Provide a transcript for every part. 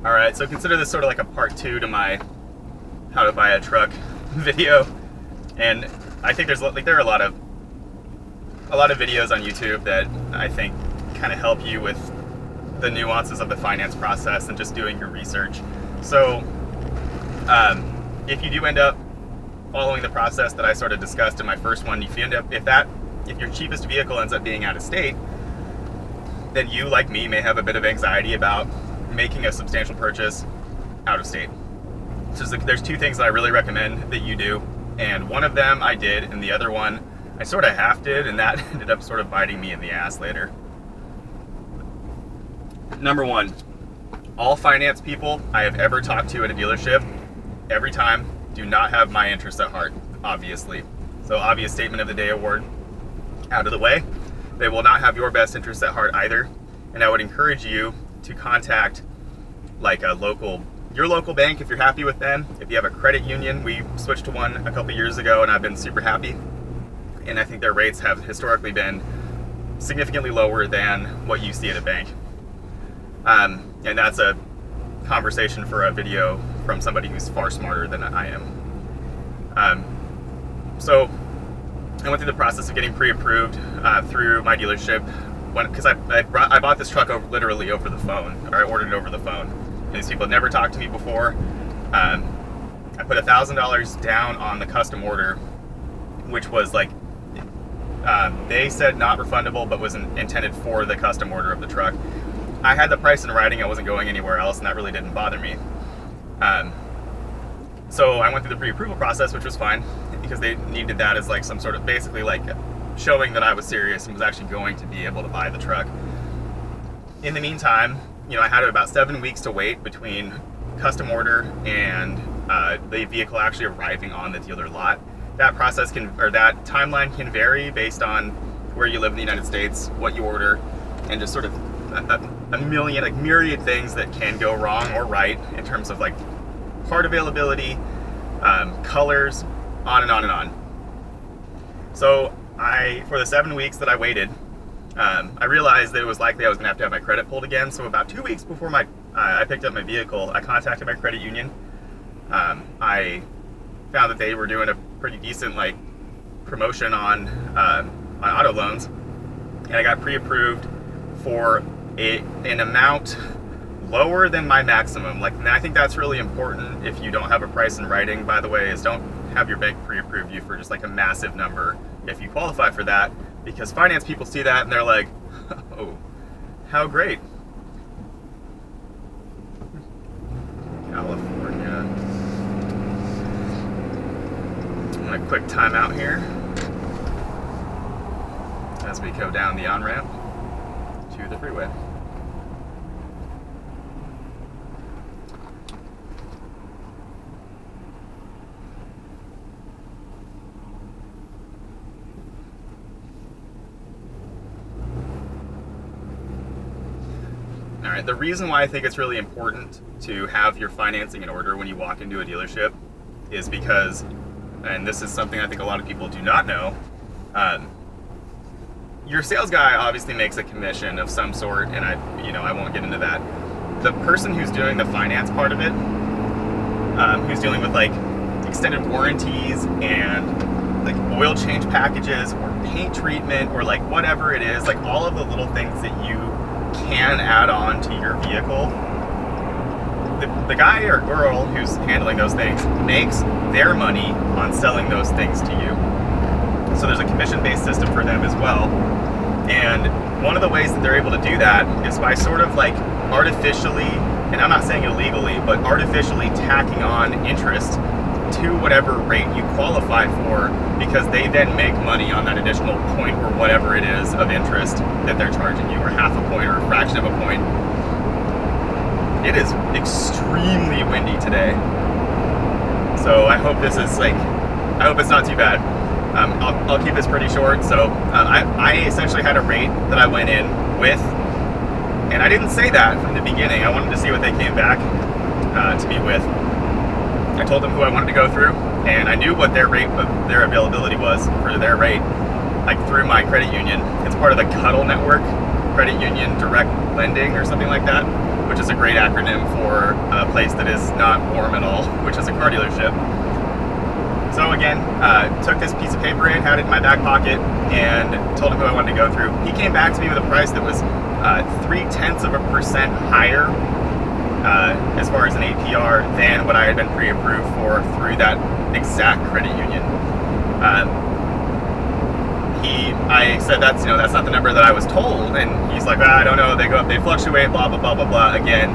All right, so consider this sort of like a part 2 to my how to buy a truck video. And I think there are a lot of videos on YouTube that I think kind of help you with the nuances of the finance process and just doing your research. So if you do end up following the process that I sort of discussed in my first one, if your cheapest vehicle ends up being out of state, then you, like me, may have a bit of anxiety about making a substantial purchase out of state. So there's 2 things that I really recommend that you do, and one of them I did, and the other one I sort of half did, and that ended up sort of biting me in the ass later. Number 1, all finance people I have ever talked to at a dealership, every time, do not have my interests at heart, obviously. So obvious statement of the day award out of the way. They will not have your best interests at heart either, and I would encourage you to contact like your local bank if you're happy with them. If you have a credit union, we switched to one a couple years ago and I've been super happy. And I think their rates have historically been significantly lower than what you see at a bank. And that's a conversation for a video from somebody who's far smarter than I am. So I went through the process of getting pre-approved through my dealership because I bought this truck literally over the phone, or I ordered it over the phone. And these people had never talked to me before. I put $1,000 down on the custom order, which was like, they said not refundable, but was intended for the custom order of the truck. I had the price in writing, I wasn't going anywhere else, and that really didn't bother me. So I went through the pre-approval process, which was fine, because they needed that as like some sort of, basically like showing that I was serious and was actually going to be able to buy the truck. In the meantime, I had about 7 weeks to wait between custom order and the vehicle actually arriving on the dealer lot. That process that timeline can vary based on where you live in the United States, what you order, and just sort of a million, like myriad things that can go wrong or right in terms of like part availability, colors, on and on and on. So for the 7 weeks that I waited, I realized that it was likely I was going to have my credit pulled again. So about 2 weeks before I picked up my vehicle, I contacted my credit union. I found that they were doing a pretty decent like promotion on auto loans, and I got pre-approved for an amount lower than my maximum. And I think that's really important if you don't have a price in writing, by the way, is don't have your bank pre-approve you for just like a massive number if you qualify for that, because finance people see that and they're like, oh, how great. California. I'm gonna quick timeout here as we go down the on-ramp to the freeway. All right, the reason why I think it's really important to have your financing in order when you walk into a dealership is because, and this is something I think a lot of people do not know, your sales guy obviously makes a commission of some sort, and I won't get into that. The person who's doing the finance part of it, who's dealing with like extended warranties and like oil change packages or paint treatment or like whatever it is, like all of the little things that you can add on to your vehicle, the guy or girl who's handling those things makes their money on selling those things to you. So there's a commission-based system for them as well. And one of the ways that they're able to do that is by sort of like artificially, and I'm not saying illegally, but artificially tacking on interest to whatever rate you qualify for, because they then make money on that additional point or whatever it is of interest that they're charging you, or half a point or a fraction of a point. It is extremely windy today, so I hope this is I hope it's not too bad. I'll keep this pretty short. So I essentially had a rate that I went in with, and I didn't say that from the beginning. I wanted to see what they came back to me with. I told them who I wanted to go through, and I knew what their rate, their availability was for their rate, like through my credit union. It's part of the Cuddle Network, Credit Union Direct Lending or something like that. which is a great acronym for a place that is not warm at all, which is a car dealership. So again, took this piece of paper in, had it in my back pocket, and told him who I wanted to go through. He came back to me with a price that was 0.3% higher as far as an APR than what I had been pre-approved for through that exact credit union. I said that's not the number that I was told, and he's like, I don't know, they go up, they fluctuate, blah blah blah blah blah. Again,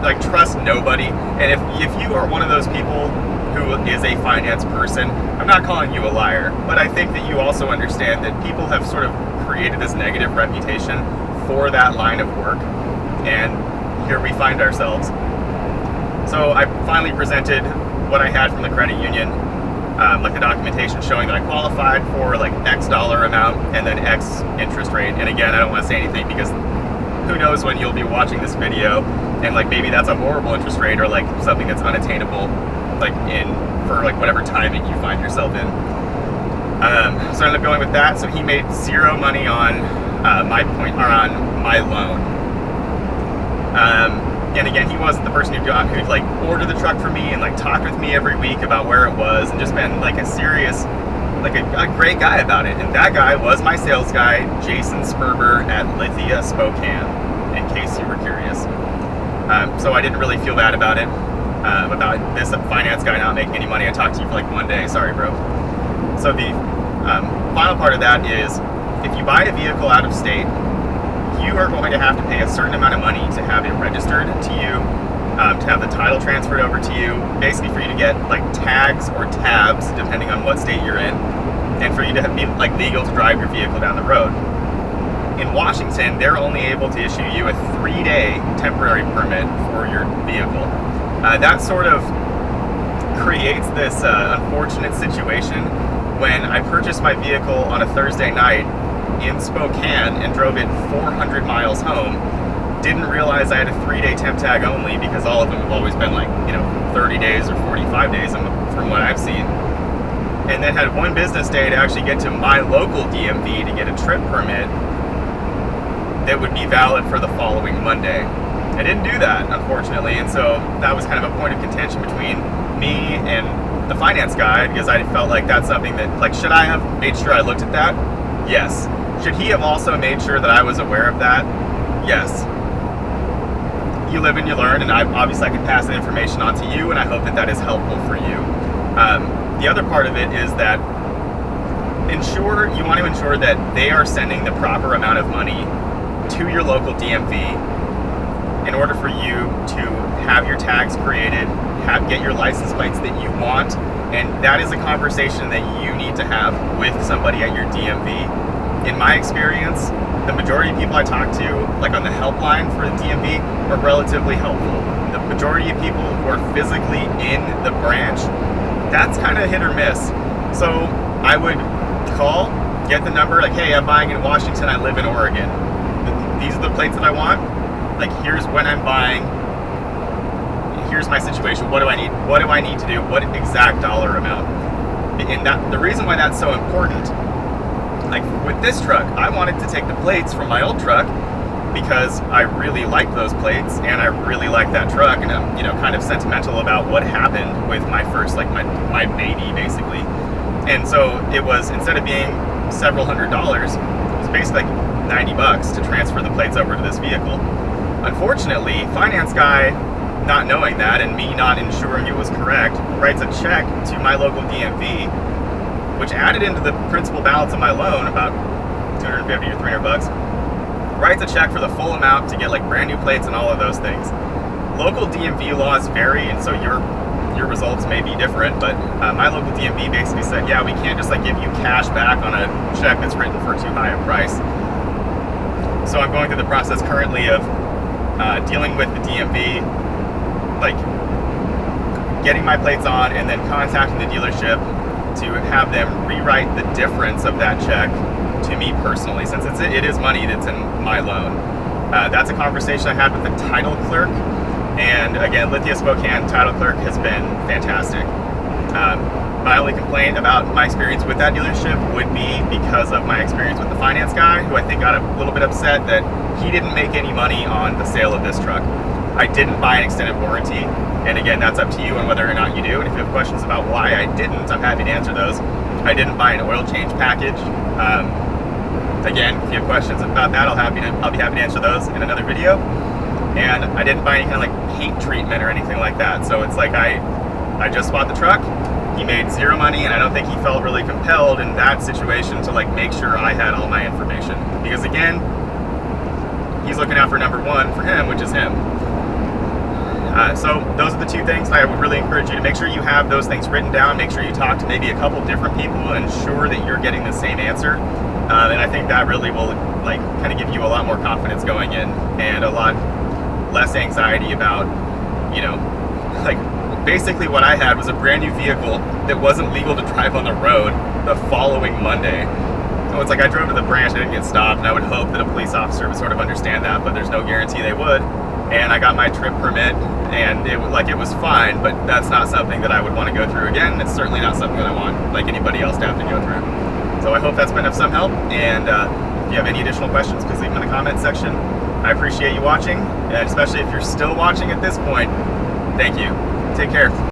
like, trust nobody. And if you are one of those people who is a finance person, I'm not calling you a liar, but I think that you also understand that people have sort of created this negative reputation for that line of work, and here we find ourselves. So I finally presented what I had from the credit union, like the documentation showing that I qualified for like X dollar amount and then X interest rate. And again, I don't want to say anything because who knows when you'll be watching this video and like maybe that's a horrible interest rate or like something that's unattainable, like for like whatever timing you find yourself in. So I ended up going with that. So he made zero money on my loan. And again, he wasn't the person who'd like order the truck for me and like talk with me every week about where it was and just been like a serious, like a great guy about it. And that guy was my sales guy, Jason Sperber at Lithia Spokane, in case you were curious. So I didn't really feel bad about it, about this finance guy not making any money. I talked to you for like one day, sorry bro. So the final part of that is, if you buy a vehicle out of state, you are going to have to pay a certain amount of money to have it registered to you, to have the title transferred over to you, basically for you to get like tags or tabs, depending on what state you're in, and for you to be like legal to drive your vehicle down the road. In Washington, they're only able to issue you a 3-day temporary permit for your vehicle. That sort of creates this unfortunate situation. When I purchased my vehicle on a Thursday night in Spokane and drove it 400 miles home, didn't realize I had a 3-day temp tag only, because all of them have always been like, 30 days or 45 days from what I've seen. And then had one business day to actually get to my local DMV to get a trip permit that would be valid for the following Monday. I didn't do that, unfortunately, and so that was kind of a point of contention between me and the finance guy, because I felt like that's something that, like, should I have made sure I looked at that? Yes. Should he have also made sure that I was aware of that? Yes. You live and you learn, and obviously I can pass that information on to you, and I hope that that is helpful for you. The other part of it is that you want to ensure that they are sending the proper amount of money to your local DMV in order for you to have your tags created, get your license plates that you want, and that is a conversation that you need to have with somebody at your DMV. In my experience, the majority of people I talk to, like on the helpline for the DMV, are relatively helpful. The majority of people who are physically in the branch, that's kind of hit or miss. So I would call, get the number, like, hey, I'm buying in Washington, I live in Oregon. These are the plates that I want. Like, here's when I'm buying. Here's my situation. What do I need? What do I need to do? What exact dollar amount? And the reason why that's so important, like with this truck, I wanted to take the plates from my old truck because I really like those plates and I really like that truck, and I'm kind of sentimental about what happened with my first, like my baby basically. And so it was, instead of being several $100s, it was basically like $90 to transfer the plates over to this vehicle. Unfortunately, finance guy, not knowing that and me not ensuring it was correct, writes a check to my local DMV, which added into the principal balance of my loan about $250 or $300. Writes a check for the full amount to get like brand new plates and all of those things. Local DMV laws vary, and so your results may be different, but my local DMV basically said, yeah, we can't just like give you cash back on a check that's written for too high a price. So I'm going through the process currently of dealing with the DMV, like getting my plates on and then contacting the dealership to have them rewrite the difference of that check to me personally, since it is money that's in my loan. That's a conversation I had with the title clerk, and again, Lithia Spokane title clerk has been fantastic. My only complaint about my experience with that dealership would be because of my experience with the finance guy, who I think got a little bit upset that he didn't make any money on the sale of this truck. I didn't buy an extended warranty, and again, that's up to you on whether or not you do. And if you have questions about why I didn't, I'm happy to answer those. I didn't buy an oil change package. Again, if you have questions about that, I'll be happy to answer those in another video. And I didn't buy any kind of like paint treatment or anything like that. So it's like I just bought the truck. He made zero money, and I don't think he felt really compelled in that situation to like make sure I had all my information. Because again, he's looking out for number one for him, which is him. So those are the two things I would really encourage you to make sure you have those things written down. Make sure you talk to maybe a couple different people and ensure that you're getting the same answer. And I think that really will like kind of give you a lot more confidence going in and a lot less anxiety about, you know, like basically what I had was a brand new vehicle that wasn't legal to drive on the road the following Monday. So it's like I drove to the branch, I didn't get stopped, and I would hope that a police officer would sort of understand that, but there's no guarantee they would. And I got my trip permit, and it was fine, but that's not something that I would want to go through again. It's certainly not something that I want like anybody else to have to go through. So I hope that's been of some help, and if you have any additional questions, please leave them in the comment section. I appreciate you watching, and especially if you're still watching at this point, thank you. Take care.